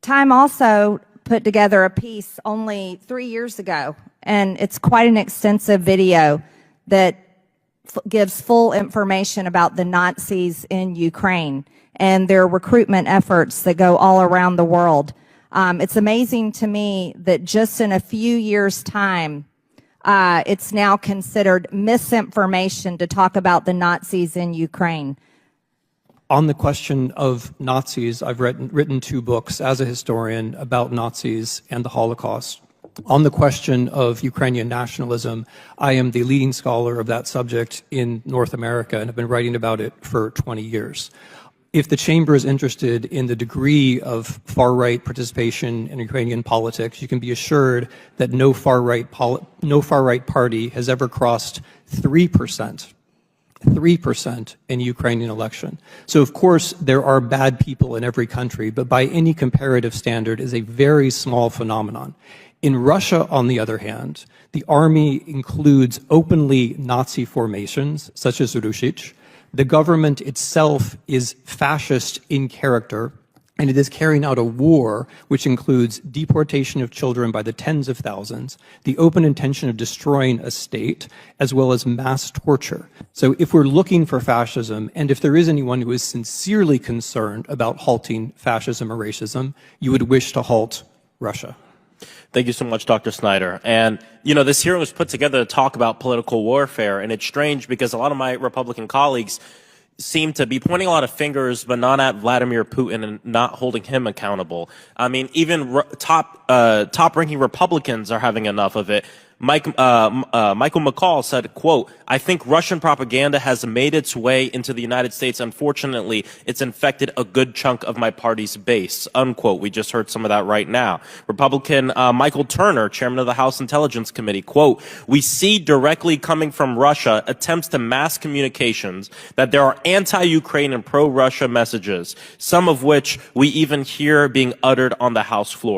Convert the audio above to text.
Time also put together a piece only 3 years ago, and it's quite an extensive video that gives full information about the Nazis in Ukraine and their recruitment efforts that go all around the world. It's amazing to me that just in a few years' time, it's now considered misinformation to talk about the Nazis in Ukraine. On the question of Nazis, I've written 2 books as a historian about Nazis and the Holocaust. On the question of Ukrainian nationalism, I am the leading scholar of that subject in North America and have been writing about it for 20 years. If the Chamber is interested in the degree of far-right participation in Ukrainian politics, you can be assured that no far-right party has ever crossed 3% in Ukrainian election. So of course there are bad people in every country, but by any comparative standard is a very small phenomenon. In Russia, on the other hand, the army includes openly Nazi formations, such as Rushich. The government itself is fascist in character, and it is carrying out a war which includes deportation of children by the tens of thousands, the open intention of destroying a state, as well as mass torture. So if we're looking for fascism, and if there is anyone who is sincerely concerned about halting fascism or racism, you would wish to halt Russia. Thank you so much, Dr. Snyder. And, you know, this hearing was put together to talk about political warfare, and it's strange because a lot of my Republican colleagues seem to be pointing a lot of fingers, but not at Vladimir Putin and not holding him accountable. I mean, even top-ranking Republicans are having enough of it. Michael McCall said, quote, "I think Russian propaganda has made its way into the United States. Unfortunately, it's infected a good chunk of my party's base," unquote. We just heard some of that right now. Republican Michael Turner, chairman of the House Intelligence Committee, quote, "We see directly coming from Russia attempts to mass communications that there are anti-Ukraine and pro-Russia messages, some of which we even hear being uttered on the House floor."